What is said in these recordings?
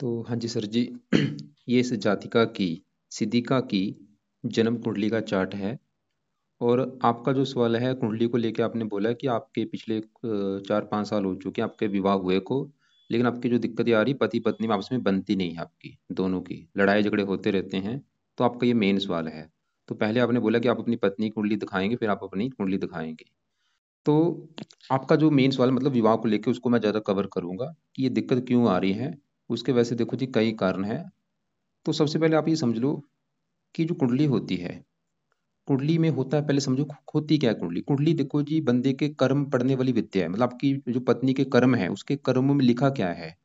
तो हाँ जी सर जी। ये इस जातिका की सिद्धिका की जन्म कुंडली का चार्ट है। और आपका जो सवाल है कुंडली को लेके, आपने बोला कि आपके पिछले 4-5 साल हो चुके हैं आपके विवाह हुए को, लेकिन आपकी जो दिक्कतें आ रही पति पत्नी में आपस में बनती नहीं है, आपकी दोनों की लड़ाई झगड़े होते रहते हैं। तो आपका ये मेन सवाल है। तो पहले आपने बोला कि आप अपनी पत्नी की कुंडली दिखाएंगे, फिर आप अपनी कुंडली दिखाएंगे। तो आपका जो मेन सवाल मतलब विवाह को लेके, उसको मैं ज़्यादा कवर करूंगा कि ये दिक्कत क्यों आ रही है। उसके वैसे देखो जी कई कारण हैं। तो सबसे पहले आप ये समझ लो कि जो कुंडली होती है, कुंडली में होता है, पहले समझो होती क्या है कुंडली। कुंडली देखो जी बंदे के कर्म पढ़ने वाली विद्या है। मतलब आपकी जो पत्नी के कर्म है, उसके कर्मों में लिखा क्या है,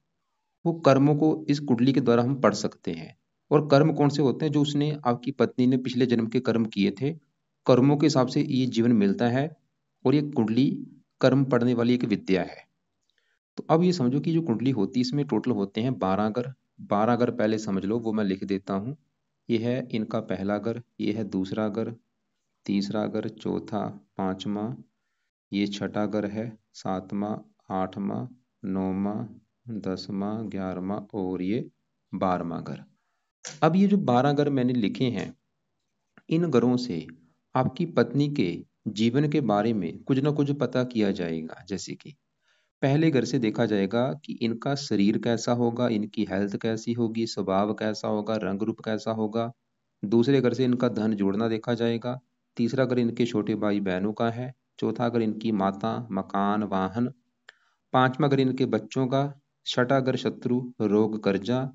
वो कर्मों को इस कुंडली के द्वारा हम पढ़ सकते हैं। और कर्म कौन से होते हैं? जो उसने आपकी पत्नी ने पिछले जन्म के कर्म किए थे, कर्मों के हिसाब से ये जीवन मिलता है। और ये कुंडली कर्म पढ़ने वाली एक विद्या है। तो अब ये समझो कि जो कुंडली होती है इसमें टोटल होते हैं 12 घर। 12 घर पहले समझ लो, वो मैं लिख देता हूँ। ये है इनका पहला घर, ये है दूसरा घर, तीसरा घर, चौथा, पांचवा, ये छठा घर है, सातवां, आठवां, नौवां, 10वां, 11वां और ये 12वां घर। अब ये जो 12 घर मैंने लिखे हैं, इन घरों से आपकी पत्नी के जीवन के बारे में कुछ ना कुछ पता किया जाएगा। जैसे कि पहले घर से देखा जाएगा कि इनका शरीर कैसा होगा, इनकी हेल्थ कैसी होगी, स्वभाव कैसा होगा, रंग रूप कैसा होगा। दूसरे घर से इनका धन जोड़ना देखा जाएगा। तीसरा घर इनके छोटे भाई बहनों का है। चौथा घर इनकी माता, मकान, वाहन। पांचवा घर इनके बच्चों का। छठा घर शत्रु, रोग, कर्जा।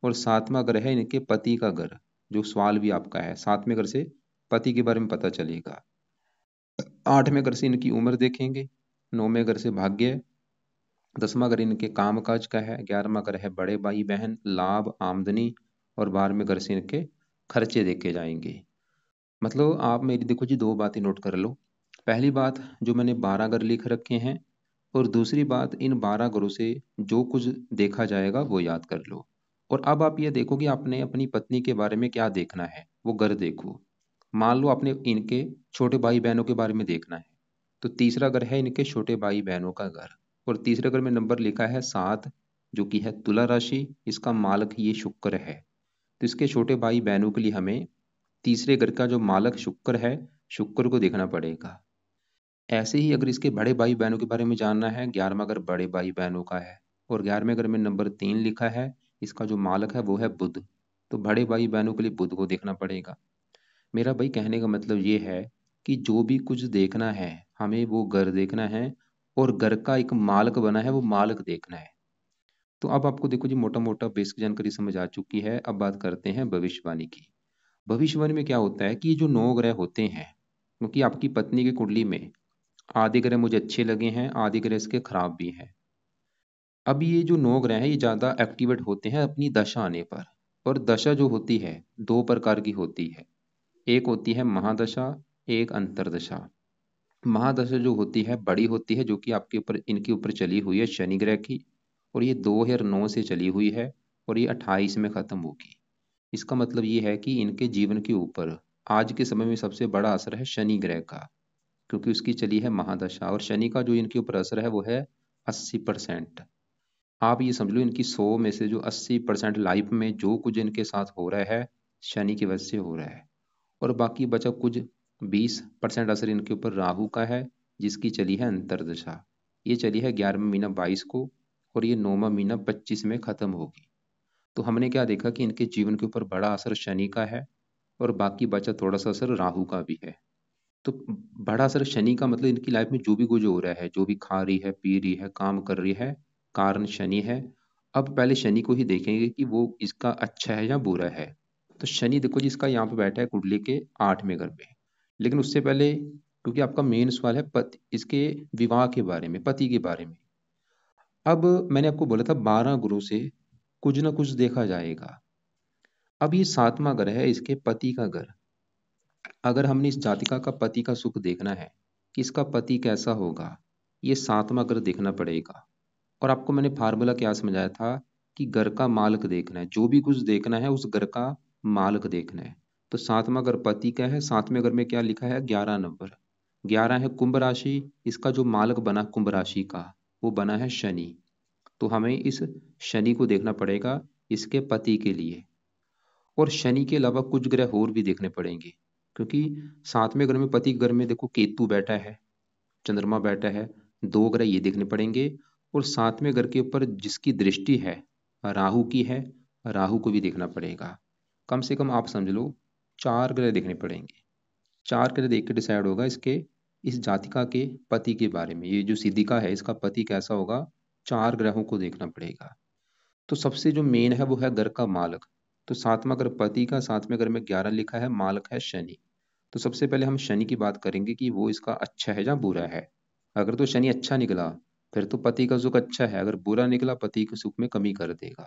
और सातवां घर है इनके पति का घर, जो सवाल भी आपका है। सातवें घर से पति के बारे में पता चलेगा। आठवें घर से इनकी उम्र देखेंगे। नौवें घर से भाग्य। 10वां घर इनके काम काज का है। 11वां घर है बड़े भाई बहन, लाभ, आमदनी। और 12वें घर से इनके खर्चे देखे जाएंगे। मतलब आप मेरी देखो जी दो बातें नोट कर लो। पहली बात, जो मैंने 12 घर लिख रखे हैं। और दूसरी बात, इन 12 घरों से जो कुछ देखा जाएगा वो याद कर लो। और अब आप ये देखो कि आपने अपनी पत्नी के बारे में क्या देखना है, वो घर देखो। मान लो आपने इनके छोटे भाई बहनों के बारे में देखना है, तो तीसरा घर है इनके छोटे भाई बहनों का घर। और तीसरे घर में नंबर लिखा है 7, जो कि है तुला राशि। इसका मालक ये शुक्र है। तो इसके छोटे भाई बहनों के लिए हमें तीसरे घर का जो मालक शुक्र है, शुक्र को देखना पड़ेगा। ऐसे ही अगर इसके बड़े भाई बहनों के बारे में जानना है, 11वां घर बड़े भाई बहनों का है। और 11वें घर में नंबर 3 लिखा है। इसका जो मालक है वो है बुध। तो बड़े भाई बहनों के लिए बुध को देखना पड़ेगा। मेरा भाई कहने का मतलब ये है कि जो भी कुछ देखना है, हमें वो घर देखना है। और घर का एक मालक बना है, वो मालक देखना है। तो अब आपको देखो जी मोटा मोटा बेसिक जानकारी समझ आ चुकी है। अब बात करते हैं भविष्यवाणी की। भविष्यवाणी में क्या होता है कि ये जो 9 ग्रह होते हैं, क्योंकि आपकी पत्नी की कुंडली में आधे ग्रह मुझे अच्छे लगे हैं, आधे ग्रह इसके खराब भी हैं। अब ये जो 9 ग्रह हैं ये ज़्यादा एक्टिवेट होते हैं अपनी दशा आने पर। और दशा जो होती है दो प्रकार की होती है। एक होती है महादशा, एक अंतरदशा। महादशा जो होती है बड़ी होती है, जो कि आपके ऊपर इनके ऊपर चली हुई है शनि ग्रह की। और ये 2009 से चली हुई है। और ये 28 में खत्म होगी। इसका मतलब ये है कि इनके जीवन के ऊपर आज के समय में सबसे बड़ा असर है शनि ग्रह का, क्योंकि उसकी चली है महादशा। और शनि का जो इनके ऊपर असर है वो है 80%। आप ये समझ लो इनकी 100 में से जो 80% लाइफ में जो कुछ इनके साथ हो रहा है, शनि की वजह से हो रहा है। और बाकी बचा कुछ 20% असर इनके ऊपर राहु का है, जिसकी चली है अंतरदशा। ये चली है 11वां महीना 22 को। और ये 9वां महीना 25 में खत्म होगी। तो हमने क्या देखा कि इनके जीवन के ऊपर बड़ा असर शनि का है। और बाकी बचा थोड़ा सा असर राहु का भी है। तो बड़ा असर शनि का मतलब इनकी लाइफ में जो भी कुछ हो रहा है, जो भी खा रही है, पी रही है, काम कर रही है, कारण शनि है। अब पहले शनि को ही देखेंगे कि वो इसका अच्छा है या बुरा है। तो शनि देखो जी इसका यहाँ पे बैठा है कुंडली के 8वें घर पे। लेकिन उससे पहले, क्योंकि आपका मेन सवाल है पति, इसके विवाह के बारे में, पति के बारे में। अब मैंने आपको बोला था 12 गुरु से कुछ ना कुछ देखा जाएगा। अब ये 7वां घर है इसके पति का घर। अगर हमने इस जातिका का पति का सुख देखना है कि इसका पति कैसा होगा, ये 7वां घर देखना पड़ेगा। और आपको मैंने फार्मूला क्या समझाया था कि घर का मालिक देखना है। जो भी कुछ देखना है उस घर का मालिक देखना है। तो 7वां घर पति का है। 7वें घर में क्या लिखा है? 11 नंबर। 11 है कुंभ राशि। इसका जो मालिक बना कुंभ राशि का, वो बना है शनि। तो हमें इस शनि को देखना पड़ेगा इसके पति के लिए। और शनि के अलावा कुछ ग्रह और भी देखने पड़ेंगे, क्योंकि सातवें घर में, पति के घर में देखो केतु बैठा है, चंद्रमा बैठा है, दो ग्रह ये देखने पड़ेंगे। और सातवें घर के ऊपर जिसकी दृष्टि है राहु की है, राहु को भी देखना पड़ेगा। कम से कम आप समझ लो 4 ग्रह देखने पड़ेंगे। 4 ग्रह देख के डिसाइड होगा इसके, इस जातिका के पति के बारे में। ये जो सिद्धिका है इसका पति कैसा होगा, 4 ग्रहों को देखना पड़ेगा। तो सबसे जो मेन है वो है घर का मालक। तो सातवां घर पति का, सातवें घर में 11 लिखा है, मालक है शनि। तो सबसे पहले हम शनि की बात करेंगे कि वो इसका अच्छा है या बुरा है। अगर तो शनि अच्छा निकला फिर तो पति का सुख अच्छा है, अगर बुरा निकला पति के सुख में कमी कर देगा।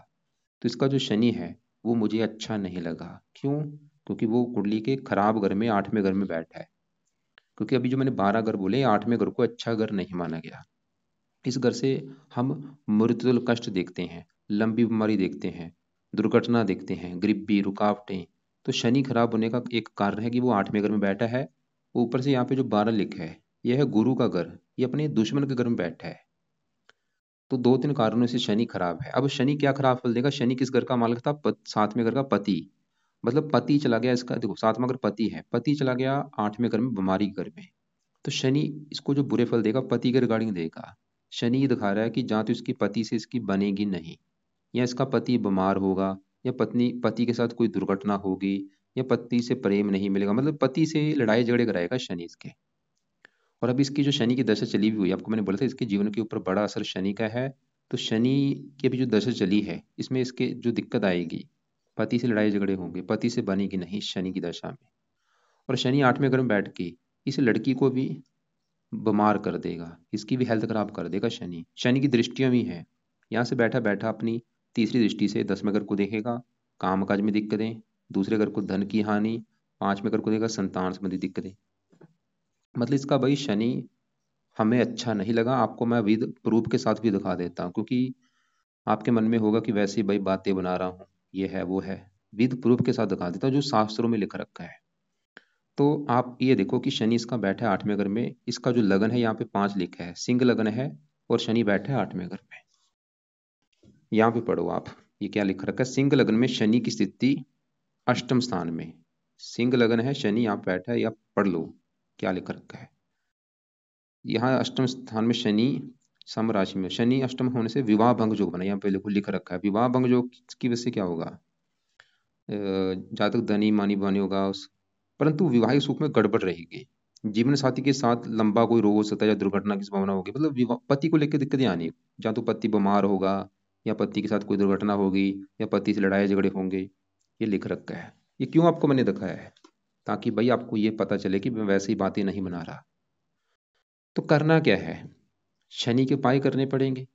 तो इसका जो शनि है वो मुझे अच्छा नहीं लगा। क्यों? क्योंकि वो कुंडली के खराब घर में, 8वें घर में बैठा है। क्योंकि अभी जो मैंने 12 घर बोले, 8वें घर को अच्छा घर नहीं माना गया। इस घर से हम मृत्यु कष्ट देखते हैं, लंबी बीमारी देखते हैं, दुर्घटना देखते हैं, गरीबी, रुकावटें। तो शनि खराब होने का एक कारण है कि वो 8वें घर में बैठा है। ऊपर से यहाँ पे जो 12 लिखा है यह है गुरु का घर, ये अपने दुश्मन के घर में बैठा है। तो 2-3 कारणों से शनि खराब है। अब शनि क्या खराब फल देगा? शनि किस घर का मालिक था? सातवें घर का पति। मतलब पति चला गया इसका, देखो सातवां घर पति है, पति चला गया 8वें घर में, बीमारी के घर में। तो शनि इसको जो बुरे फल देगा पति के रिगार्डिंग देगा। शनि ये दिखा रहा है कि जहाँ तो इसकी पति से इसकी बनेगी नहीं, या इसका पति बीमार होगा, या पत्नी, पति के साथ कोई दुर्घटना होगी, या पति से प्रेम नहीं मिलेगा, मतलब पति से लड़ाई झगड़े कराएगा शनि इसके। और अब इसकी जो शनि की दशा चली हुई है, आपको मैंने बोला था इसके जीवन के ऊपर बड़ा असर शनि का है। तो शनि की अभी जो दशा चली है इसमें इसके जो दिक्कत आएगी, पति से लड़ाई झगड़े होंगे, पति से बनेगी नहीं शनि की दशा में। और शनि 8वें घर में बैठ के इस लड़की को भी बीमार कर देगा, इसकी भी हेल्थ खराब कर देगा शनि। शनि की दृष्टियां भी हैं, यहाँ से बैठा बैठा अपनी तीसरी दृष्टि से 10वें घर को देखेगा, काम काज में दिक्कतें, दूसरे घर को धन की हानि, 5वें घर को देगा संतान संबंधी दिक्कतें। मतलब इसका भाई शनि हमें अच्छा नहीं लगा। आपको मैं विद प्रूफ के साथ भी दिखा देता हूँ, क्योंकि आपके मन में होगा कि वैसे ही भाई बातें बना रहा हूँ, ये है वो है। विद प्रूफ के साथ दिखा देता हूँ जो शास्त्रों में लिख रखा है। तो आप ये देखो कि शनि इसका बैठा है 8वें घर में, इसका जो लगन है यहाँ पे 5 लिखा है, सिंह लगन है, और शनि बैठा है 8वें घर में। यहाँ पे पढ़ो आप, ये क्या लिख रखा है, सिंह लगन में शनि की स्थिति अष्टम स्थान में। सिंह लगन है, शनि यहाँ बैठा है, या पढ़ लो क्या लिख रखा है। यहाँ अष्टम स्थान में शनि, सम राशि में शनि अष्टम होने से विवाह भंग योग बना, यहाँ पे लिख रखा है। विवाह भंग योग की वजह से क्या होगा? जहाँ तक धनी मानी बनी होगा उस, परंतु विवाहिक सुख में गड़बड़ रहेगी। जीवन साथी के साथ लंबा कोई रोग हो सकता है, या दुर्घटना की संभावना होगी, मतलब विवाह, पति को लेकर दिक्कतें आनी, जहाँ तो पति बीमार होगा, या पति के साथ कोई दुर्घटना होगी, या पति से लड़ाई झगड़े होंगे, ये लिख रखा है। ये क्यों आपको मैंने दिखाया है? ताकि भाई आपको ये पता चले कि मैं वैसी बातें नहीं बना रहा। तो करना क्या है? शनि के उपाय करने पड़ेंगे।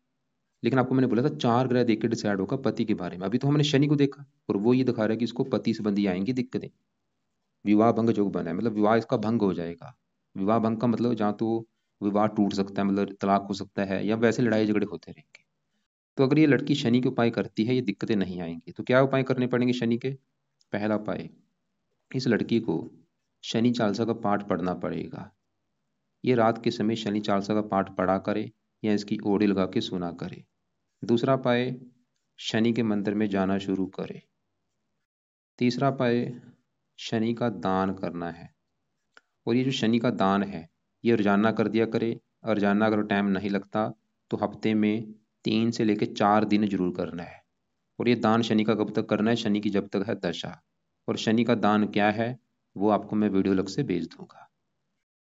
लेकिन आपको मैंने बोला था 4 ग्रह देख के डिसाइड होगा पति के बारे में। अभी तो हमने शनि को देखा और वो ये दिखा रहा है कि इसको पति संबंधी आएंगी दिक्कतें, विवाह भंग योग बना है, मतलब विवाह इसका भंग हो जाएगा। विवाह भंग का मतलब जहाँ तो विवाह टूट सकता है, मतलब तलाक हो सकता है, या वैसे लड़ाई झगड़े होते रहेंगे। तो अगर ये लड़की शनि के उपाय करती है ये दिक्कतें नहीं आएंगी। तो क्या उपाय करने पड़ेंगे शनि के? पहला उपाय, इस लड़की को शनि चालीसा का पाठ पढ़ना पड़ेगा। ये रात के समय शनि चालीसा का पाठ पढ़ा करे, या इसकी ओढ़ी लगा के सुना करे। दूसरा उपाय, शनि के मंदिर में जाना शुरू करे। तीसरा उपाय, शनि का दान करना है। और ये जो शनि का दान है ये रोजाना कर दिया करे, और रोजाना अगर टाइम नहीं लगता तो हफ्ते में 3 से लेकर 4 दिन जरूर करना है। और ये दान शनि का कब तक करना है? शनि की जब तक है दशा। और शनि का दान क्या है वो आपको मैं वीडियो लग से भेज दूंगा।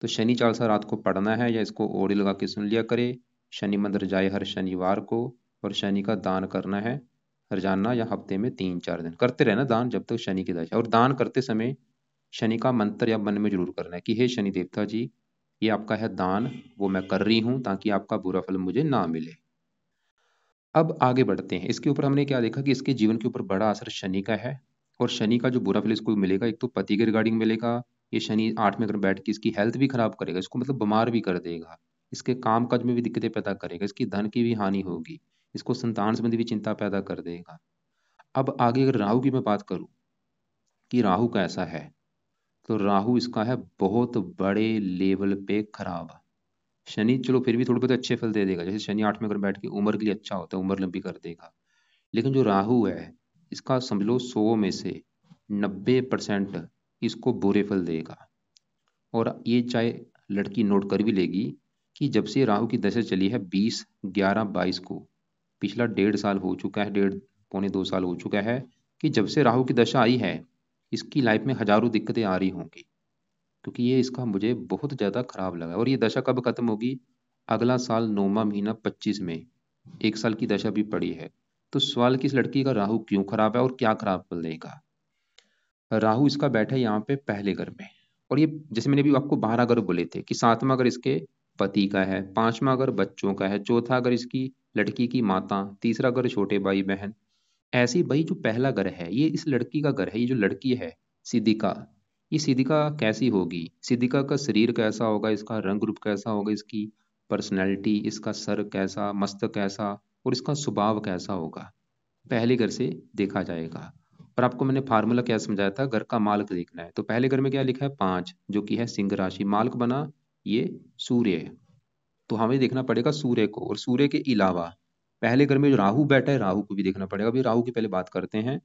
तो शनि चालीसा रात को पढ़ना है, या इसको ओढ़ी लगा के सुन लिया करे। शनि मंदिर जाए हर शनिवार को, और शनि का दान करना है रोजाना, या हफ्ते में 3-4 दिन करते रहना दान जब तक शनि की दशा। और दान करते समय शनि का मंत्र या मन में जरूर करना है कि हे शनि देवता जी, ये आपका है दान, वो मैं कर रही हूं ताकि आपका बुरा फल मुझे ना मिले। अब आगे बढ़ते हैं। इसके ऊपर हमने क्या देखा कि इसके जीवन के ऊपर बड़ा असर शनि का है। और शनि का जो बुरा फल इसको मिलेगा, एक तो पति के रिगार्डिंग मिलेगा, ये शनि 8वें घर बैठ के इसकी हेल्थ भी खराब करेगा, इसको मतलब बीमार भी कर देगा, इसके काम काज में भी दिक्कतें पैदा करेगा, इसकी धन की भी हानि होगी, इसको संतान संबंधी भी चिंता पैदा कर देगा। अब आगे अगर राहु की मैं बात करूं कि राहु कैसा है, तो राहु इसका है बहुत बड़े लेवल पे खराब। शनि चलो फिर भी थोड़े बहुत अच्छे फल दे देगा, जैसे शनि 8वें घर बैठ के उम्र के लिए अच्छा होता है, उम्र लंबी कर देगा। लेकिन जो राहु है इसका समझ लो 100 में से 90% इसको बुरे फल देगा। और ये चाहे लड़की नोट कर भी लेगी कि जब से राहु की दशा चली है 20/11/22 को, पिछला 1.5 साल हो चुका है, 1.5 पौने 2 साल हो चुका है कि जब से राहु की दशा आई है इसकी लाइफ में हजारों दिक्कतें आ रही होंगी, क्योंकि ये इसका मुझे बहुत ज़्यादा खराब लगा। और ये दशा कब खत्म होगी? अगला साल 9वां महीना 25 में, 1 साल की दशा भी पड़ी है। तो सवाल कि इस लड़की का राहु क्यों खराब है और क्या खराब फल देगा। राहु इसका बैठा है यहाँ पे पहले घर में, और ये जैसे मैंने भी आपको 12 घर बोले थे कि 7वां घर इसके पति का है, 5वां घर बच्चों का है, चौथा घर इसकी लड़की की माता, तीसरा घर छोटे भाई बहन। ऐसे ही भाई जो पहला घर है ये इस लड़की का घर है। ये जो लड़की है सिद्धिका, ये सिद्धिका कैसी होगी, सिद्धिका का शरीर कैसा होगा, इसका रंग रूप कैसा होगा, इसकी पर्सनैलिटी, इसका सर कैसा, मस्तक कैसा, और इसका स्वभाव कैसा होगा, पहले घर से देखा जाएगा। पर आपको मैंने फार्मूला क्या समझाया था, घर का मालक देखना है। तो पहले घर में क्या लिखा है 5, जो कि है सिंह राशि, मालक बना ये सूर्य है। तो हमें देखना पड़ेगा सूर्य को, और सूर्य के अलावा पहले घर में जो राहु बैठा है राहु को भी देखना पड़ेगा। अभी राहु की पहले बात करते हैं।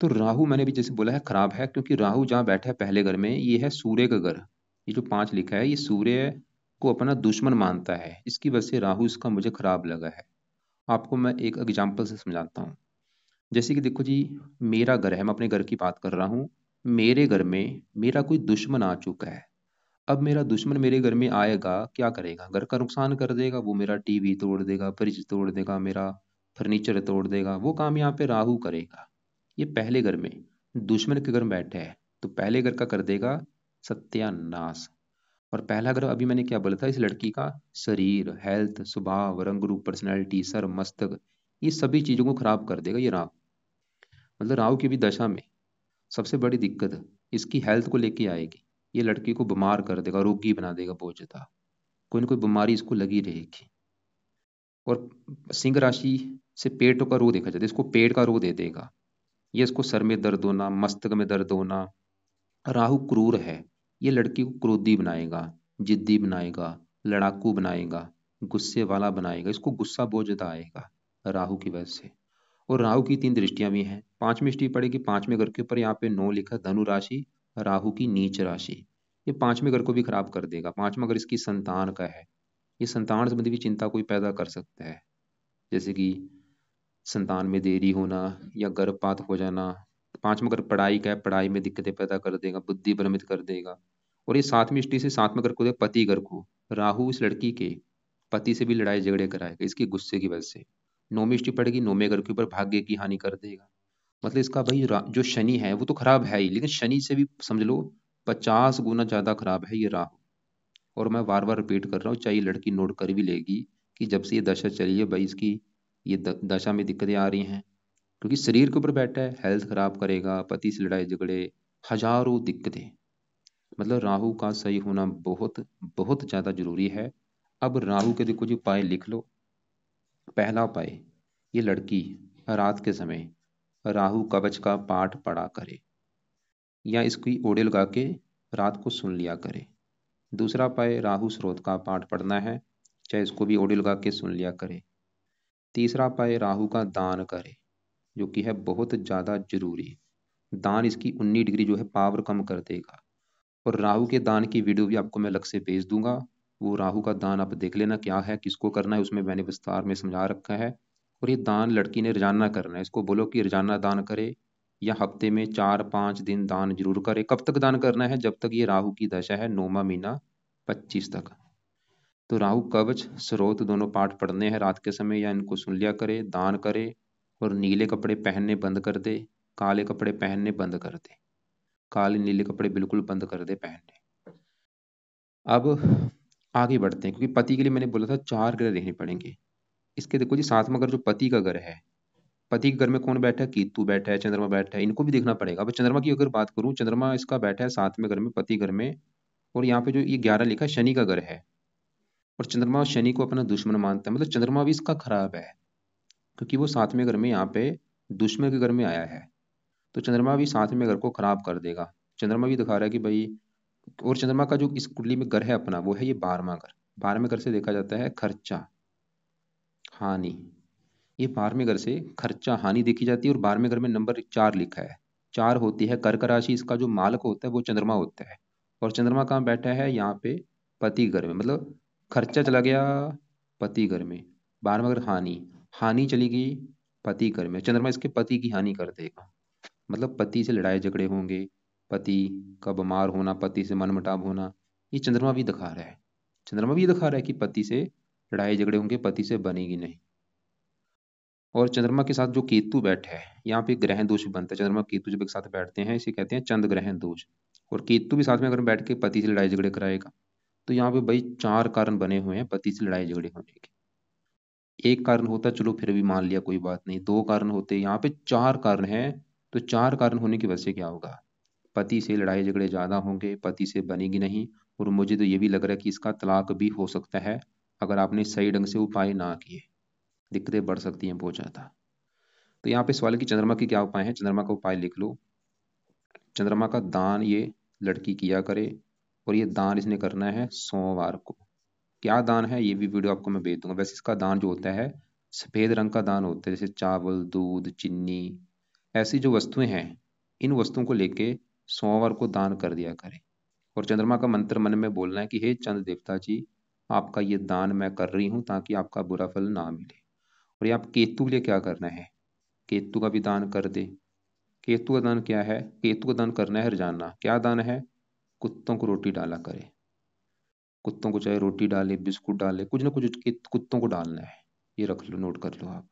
तो राहु मैंने भी जैसे बोला है खराब है, क्योंकि राहु जहाँ बैठा है पहले घर में ये है सूर्य का घर। ये जो 5 लिखा है ये सूर्य को अपना दुश्मन मानता है, इसकी वजह से राहु इसका मुझे खराब लगा है। आपको मैं एक एग्जाम्पल से समझाता हूँ। जैसे कि देखो जी, मेरा घर है, मैं अपने घर की बात कर रहा हूँ। मेरे घर में मेरा कोई दुश्मन आ चुका है। अब मेरा दुश्मन मेरे घर में आएगा, क्या करेगा, घर का नुकसान कर देगा। वो मेरा टीवी तोड़ देगा, फ्रिज तोड़ देगा, मेरा फर्नीचर तोड़ देगा। वो काम यहाँ पे राहु करेगा। ये पहले घर में दुश्मन के घर में बैठे है, तो पहले घर का कर देगा सत्यानाश। और पहला घर अभी मैंने क्या बोला था, इस लड़की का शरीर, हेल्थ, स्वभाव, रंग रूप, पर्सनैलिटी, सर, मस्तक, ये सभी चीजों को खराब कर देगा ये राहु। मतलब राहु की भी दशा में सबसे बड़ी दिक्कत इसकी हेल्थ को लेके आएगी। ये लड़की को बीमार कर देगा, रोगी बना देगा बहुत ज्यादा, कोई ना कोई बीमारी इसको लगी रहेगी। और सिंह राशि से पेट का रोग देखा जाता है, इसको पेट का रोग दे देगा। ये इसको सर में दर्द होना, मस्तक में दर्द होना। राहु क्रूर है, ये लड़की को क्रोधी बनाएगा, जिद्दी बनाएगा, लड़ाकू बनाएगा, गुस्से वाला बनाएगा। इसको गुस्सा बहुत ज्यादा आएगा राहु की वजह से। और राहु की 3 दृष्टियां भी हैं। 5वीं दृष्टि पड़ेगी 5वें घर के ऊपर, यहाँ पे 9 लिखा, धनु राशि, राहु की नीच राशि। ये 5वें घर को भी खराब कर देगा। 5वां घर इसकी संतान का है। ये संतान संबंधी भी चिंता कोई पैदा कर सकता है, जैसे कि संतान में देरी होना या गर्भपात हो जाना। 5वां घर पढ़ाई का है, पढ़ाई में दिक्कतें पैदा कर देगा, बुद्धि भ्रमित कर देगा। और ये 7वीं दृष्टि से 7वें घर को दे पति घर को, राहु इस लड़की के पति से भी लड़ाई झगड़े कराएगा इसकी गुस्से की वजह से। 9वीं दृष्टि पड़ेगी 9वें घर के ऊपर, भाग्य की हानि कर देगा। मतलब इसका भाई जो शनि है वो तो खराब है ही, लेकिन शनि से भी समझ लो 50 गुना ज्यादा खराब है ये राहु। और मैं बार बार रिपीट कर रहा हूँ, चाहे लड़की नोट कर भी लेगी कि जब से ये दशा चली है भाई इसकी ये दशा में दिक्कतें आ रही हैं, क्योंकि शरीर के ऊपर बैठा है, हेल्थ खराब करेगा, पति से लड़ाई झगड़े, हजारों दिक्कतें। मतलब राहु का सही होना बहुत बहुत ज्यादा जरूरी है। अब राहु के देखो जी उपाय लिख लो। पहला उपाय, ये लड़की रात के समय राहु कवच का पाठ पढ़ा करे, या इसकी ऑडियो लगा के रात को सुन लिया करे। दूसरा उपाय, राहु स्रोत का पाठ पढ़ना है, चाहे इसको भी ऑडियो लगा के सुन लिया करे। तीसरा उपाय, राहु का दान करे, जो कि है बहुत ज़्यादा जरूरी। दान इसकी 19 डिग्री जो है पावर कम कर देगा। और राहु के दान की वीडियो भी आपको मैं अलग से भेज दूंगा। वो राहु का दान आप देख लेना क्या है, किसको करना है, उसमें मैंने विस्तार में समझा रखा है। और ये दान लड़की ने रोजाना करना है, इसको बोलो कि रोजाना दान करे, या हफ्ते में 4-5 दिन दान जरूर करे। कब तक दान करना है, जब तक ये राहु की दशा है 9वां महीना 25 तक। तो राहु कवच स्रोत दोनों पाठ पढ़ने हैं रात के समय, या इनको सुन लिया करे, दान करे, और नीले कपड़े पहनने बंद कर दे, काले कपड़े पहनने बंद कर दे, काले नीले कपड़े बिल्कुल बंद कर दे पहनने। अब आगे बढ़ते हैं, क्योंकि पति के लिए मैंने बोला था 4 ग्रह देखने पड़ेंगे। इसके देखो जी 7वां घर जो पति का घर है, पति के घर में कौन बैठा है, केतु बैठा है, चंद्रमा बैठा है, इनको भी देखना पड़ेगा। अब चंद्रमा की अगर बात करूं, चंद्रमा इसका बैठा है 7वें घर में, पति घर में। और यहाँ पे जो ये 11 लिखा है शनि का घर है, और चंद्रमा शनि को अपना दुश्मन मानता है। मतलब चंद्रमा भी इसका खराब है, क्योंकि वो 7वें घर में यहाँ पे दुश्मन के घर में आया है। तो चंद्रमा भी 7वें घर को खराब कर देगा। चंद्रमा भी दिखा रहा है कि भाई, और चंद्रमा का जो इस कुंडली में घर है अपना, वो है ये 12वां घर। 12वें घर से देखा जाता है खर्चा, हानि। ये 12वें घर से खर्चा हानि देखी जाती है और 12वें घर में नंबर 4 लिखा है। 4 होती है कर्क राशि, इसका जो मालक होता है वो चंद्रमा होता है। और चंद्रमा कहाँ बैठा है? यहाँ पे पति घर में, मतलब खर्चा चला गया पति घर में। 12वां घर हानि, हानि चली गई पति घर में। चंद्रमा इसके पति की हानि कर देगा, मतलब पति से लड़ाई झगड़े होंगे, पति का बीमार होना, पति से मनमुटाव होना, ये चंद्रमा भी दिखा रहा है। चंद्रमा भी ये दिखा रहा है कि पति से लड़ाई झगड़े होंगे, पति से बनेगी नहीं। और चंद्रमा के साथ जो केतु बैठा है, यहाँ पे ग्रहण दोष भी बनता है। चंद्रमा केतु जब एक साथ बैठते हैं इसे कहते हैं चंद्र ग्रहण दोष। और केतु भी साथ में अगर बैठ के पति से लड़ाई झगड़े कराएगा, तो यहाँ पे भाई 4 कारण बने हुए हैं पति से लड़ाई झगड़े होने के। एक कारण होता चलो फिर भी मान लिया कोई बात नहीं, 2 कारण होते, यहाँ पे 4 कारण हैं। तो 4 कारण होने की वजह से क्या होगा? पति से लड़ाई झगड़े ज्यादा होंगे, पति से बनेगी नहीं। और मुझे तो ये भी लग रहा है कि इसका तलाक भी हो सकता है अगर आपने सही ढंग से उपाय ना किए। दिक्कतें बढ़ सकती हैं बहुत ज्यादा। तो यहाँ पे सवाल है कि चंद्रमा की क्या उपाय है। चंद्रमा का उपाय लिख लो। चंद्रमा का दान ये लड़की किया करे, और ये दान इसने करना है सोमवार को। क्या दान है ये भी वीडियो आपको मैं भेज दूंगा। वैसे इसका दान जो होता है सफेद रंग का दान होता है, जैसे चावल, दूध, चीनी, ऐसी जो वस्तुएं हैं, इन वस्तुओं को लेके सोमवार को दान कर दिया करें। और चंद्रमा का मंत्र मन में बोलना है कि हे चंद्र देवता जी, आपका ये दान मैं कर रही हूँ ताकि आपका बुरा फल ना मिले। और ये आप केतु के लिए क्या करना है? केतु का भी दान कर दे। केतु का दान क्या है? केतु का दान करना है रोजाना। क्या दान है? कुत्तों को रोटी डाला करे। कुत्तों को चाहे रोटी डाले, बिस्कुट डाले, कुछ ना कुछ कुत्तों को डालना है। ये रख लो, नोट कर लो आप।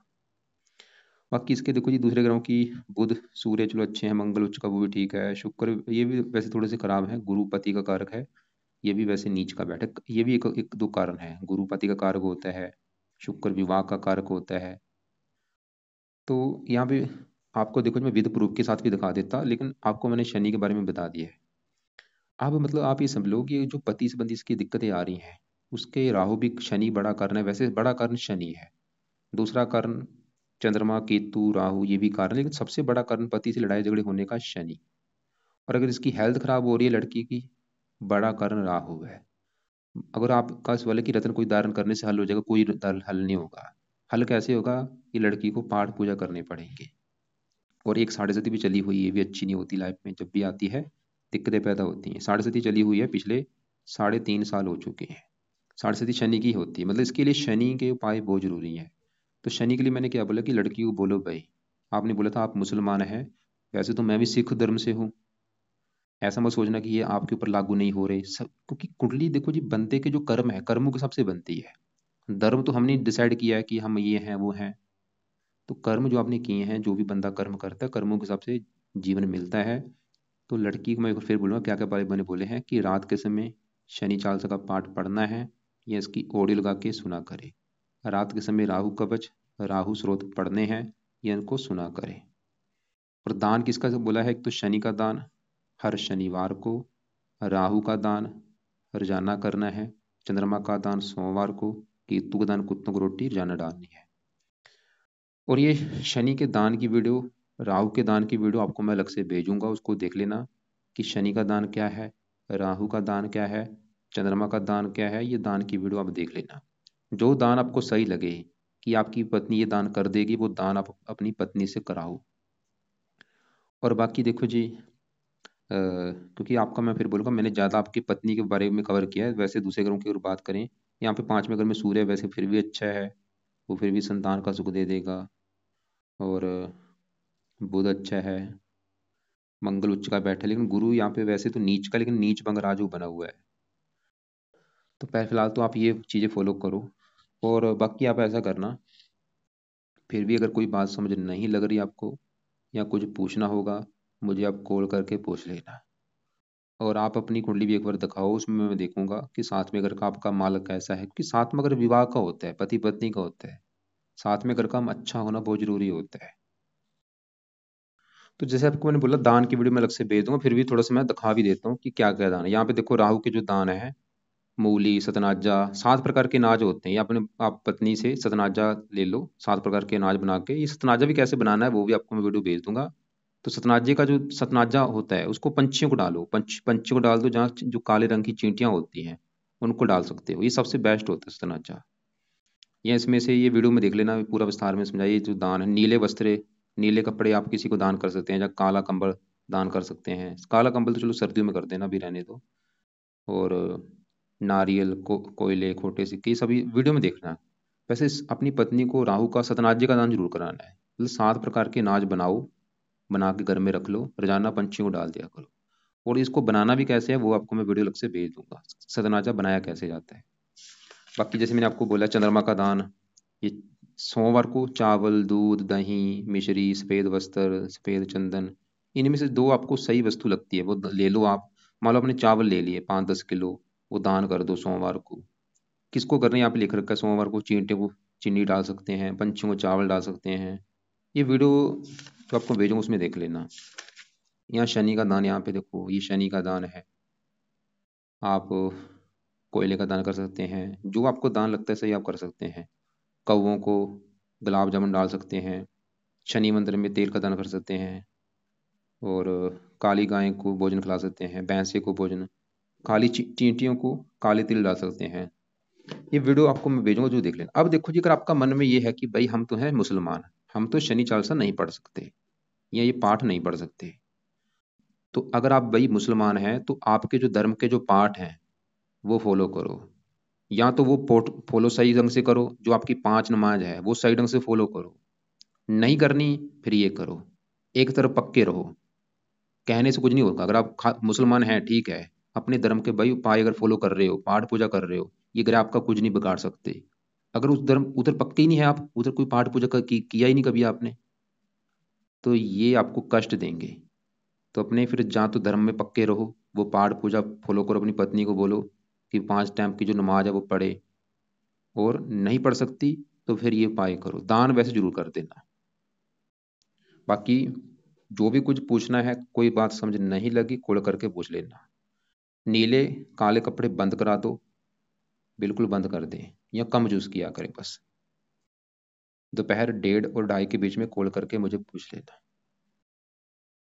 बाकी इसके देखो जी दूसरे ग्रहों की, बुध सूर्य चलो अच्छे हैं, मंगल उच्च का वो भी ठीक है, शुक्र ये भी वैसे थोड़े से खराब है, गुरु पति का कारक है, ये भी वैसे नीच का बैठक, ये भी एक दो कारण है। गुरु पति का कारक होता है, शुक्र विवाह का कारक होता है। तो यहाँ पे आपको देखो मैं विद प्रूफ के साथ भी दिखा देता, लेकिन आपको मैंने शनि के बारे में बता दिया है। अब मतलब आप ये समझ लो कि जो पति संबंधी इसकी दिक्कतें आ रही हैं, उसके राहु भी, शनि बड़ा कारण है, वैसे बड़ा कारण शनि है। दूसरा कारण चंद्रमा, केतु, राहु ये भी कारण है, लेकिन सबसे बड़ा कारण पति से लड़ाई झगड़े होने का शनि। और अगर इसकी हेल्थ खराब हो रही है लड़की की, बड़ा कारण राहु है। अगर आपका सवाल है कि रत्न कोई धारण करने से हल हो जाएगा, कोई हल नहीं होगा। हल कैसे होगा? ये लड़की को पाठ पूजा करने पड़ेंगे। और एक साढ़े सती भी चली हुई है, ये भी अच्छी नहीं होती, लाइफ में जब भी आती है दिक्कतें पैदा होती हैं। साढ़े सती चली हुई है, पिछले 3.5 साल हो चुके हैं। साढ़े सती शनि की होती है, मतलब इसके लिए शनि के उपाय बहुत जरूरी है। तो शनि के लिए मैंने क्या बोला कि लड़की को बोलो भाई, आपने बोला था आप मुसलमान हैं, वैसे तो मैं भी सिख धर्म से हूँ। ऐसा मत सोचना कि ये आपके ऊपर लागू नहीं हो रहे सब, क्योंकि कुंडली देखो जी, बंदे के जो कर्म है, कर्मों के हिसाब से बनती है। धर्म तो हमने डिसाइड किया है कि हम ये हैं वो हैं। तो कर्म जो आपने किए हैं, जो भी बंदा कर्म करता है, कर्मों के हिसाब से जीवन मिलता है। तो लड़की को मैं एक बार फिर बोलूँगा, क्या क्या बारे मैंने बोले हैं कि रात के समय शनि चालीसा का पाठ पढ़ना है, या इसकी ऑडियो लगा के सुना करे। रात के समय राहु कवच, राहु स्रोत पढ़ने हैं, या इनको सुना करें। और दान किसका से बोला है? एक तो शनि का दान हर शनिवार को, राहु का दान रोजाना करना है, चंद्रमा का दान सोमवार को, केतु का दान कुत्तों को रोटी रोजाना डालनी है। और ये शनि के दान की वीडियो, राहु के दान की वीडियो आपको मैं अलग से भेजूंगा, उसको देख लेना कि शनि का दान क्या है, राहु का दान क्या है, चंद्रमा का दान क्या है। ये दान की वीडियो आप देख लेना। जो दान आपको सही लगे कि आपकी पत्नी ये दान कर देगी, वो दान आप अपनी पत्नी से कराओ। और बाकी देखो जी, क्योंकि आपका मैं फिर बोलूँगा, मैंने ज़्यादा आपकी पत्नी के बारे में कवर किया है, वैसे दूसरे ग्रहों की अगर बात करें, यहाँ पे 5वें घर में सूर्य है, वैसे फिर भी अच्छा है, वो फिर भी संतान का सुख दे देगा। और बुध अच्छा है, मंगल उच्च का बैठा है, लेकिन गुरु यहाँ पे वैसे तो नीच का, लेकिन नीच भंग राजू बना हुआ है। तो फिलहाल तो आप ये चीज़ें फॉलो करो। और बाकी आप ऐसा करना, फिर भी अगर कोई बात समझ नहीं लग रही आपको, या कुछ पूछना होगा, मुझे आप कॉल करके पूछ लेना। और आप अपनी कुंडली भी एक बार दिखाओ, उसमें मैं देखूंगा कि साथ में घर का आपका मालक कैसा है, क्योंकि साथ में अगर विवाह का होता है, पति पत्नी का होता है, साथ में घर का अच्छा होना बहुत जरूरी होता है। तो जैसे आपको मैंने बोला, दान की वीडियो मैं अलग से भेज दूंगा, फिर भी थोड़ा सा मैं दिखा भी देता हूँ कि क्या क्या दान है। यहाँ पे देखो राहु के जो दान है, मूली, सतनाजा, 7 प्रकार के अनाज होते हैं। ये अपने आप पत्नी से सतनाजा ले लो, 7 प्रकार के अनाज बना के। ये सतनाजा भी कैसे बनाना है वो भी आपको मैं वीडियो भेज दूंगा। तो सतनाजे का जो सतनाजा होता है, उसको पंछियों को डालो, पंछियों को डाल दो, जहाँ जो काले रंग की चींटियां होती हैं उनको डाल सकते हो, ये सबसे बेस्ट होता है सतनाजा। या इसमें से ये वीडियो में देख लेना, पूरा विस्तार में समझाइए। ये जो दान है, नीले वस्त्र, नीले कपड़े आप किसी को दान कर सकते हैं, या काला कंबल दान कर सकते हैं। काला कंबल तो चलो सर्दियों में कर देना, अभी रहने दो। और नारियल को, कोयले, खोटे सिक्के, ये सभी वीडियो में देखना। वैसे अपनी पत्नी को राहु का सतनाज्य का दान जरूर कराना है। मतलब 7 प्रकार के नाज बनाओ, बना के घर में रख लो, रोजाना पंछियों को डाल दिया करो। और इसको बनाना भी कैसे है वो आपको मैं वीडियो अलग से भेज दूंगा, सतनाजा बनाया कैसे जाता है। बाकी जैसे मैंने आपको बोला चंद्रमा का दान, ये सोमवार को चावल, दूध, दही, मिश्री, सफ़ेद वस्त्र, सफ़ेद चंदन, इनमें से दो आपको सही वस्तु लगती है वो ले लो आप। मान लो आपने चावल ले लिए 5-10 किलो, वो दान कर दो सोमवार को। किसको करना है यहाँ पे लिख रखा है, सोमवार को चींटियों को चीनी डाल सकते हैं, पंछियों को चावल डाल सकते हैं। ये वीडियो जो आपको भेजूंगा उसमें देख लेना। यहाँ शनि का दान, यहाँ पे देखो ये शनि का दान है। आप कोयले का दान कर सकते हैं, जो आपको दान लगता है सही आप कर सकते हैं। कौवों को गुलाब जामुन डाल सकते हैं, शनि मंदिर में तेल का दान कर सकते हैं। और काली गाय को भोजन खिला सकते हैं, भैंसे को भोजन, काली चींटियों को काले तिल डाल सकते हैं। ये वीडियो आपको मैं भेजूंगा, जो देख लेना। अब देखो जी, अगर आपका मन में ये है कि भाई हम तो हैं मुसलमान, हम तो शनि चालीसा नहीं पढ़ सकते, या ये पाठ नहीं पढ़ सकते, तो अगर आप भाई मुसलमान हैं तो आपके जो धर्म के जो पाठ हैं वो फॉलो करो। या तो वो पोट फॉलो सही ढंग से करो, जो आपकी 5 नमाज है वो सही ढंग से फॉलो करो। नहीं करनी, फिर ये करो। एक तरफ पक्के रहो, कहने से कुछ नहीं होगा। अगर आप मुसलमान हैं ठीक है, अपने धर्म के भाई उपाय अगर फॉलो कर रहे हो, पाठ पूजा कर रहे हो, ये अगर आपका कुछ नहीं बिगाड़ सकते। अगर उस धर्म उधर पक्के ही नहीं है, आप उधर कोई पाठ पूजा किया ही नहीं कभी आपने, तो ये आपको कष्ट देंगे। तो अपने फिर जहाँ तो धर्म में पक्के रहो, वो पाठ पूजा फॉलो करो, अपनी पत्नी को बोलो कि 5 टाइम की जो नमाज है वो पढ़े। और नहीं पढ़ सकती तो फिर ये उपाय करो, दान वैसे जरूर कर देना। बाकी जो भी कुछ पूछना है, कोई बात समझ नहीं लगी कॉल करके पूछ लेना। नीले काले कपड़े बंद करा दो, बिल्कुल बंद कर दें, या कम यूज़ किया करें बस। दोपहर 1:30 और 2:30 के बीच में कॉल करके मुझे पूछ लेना।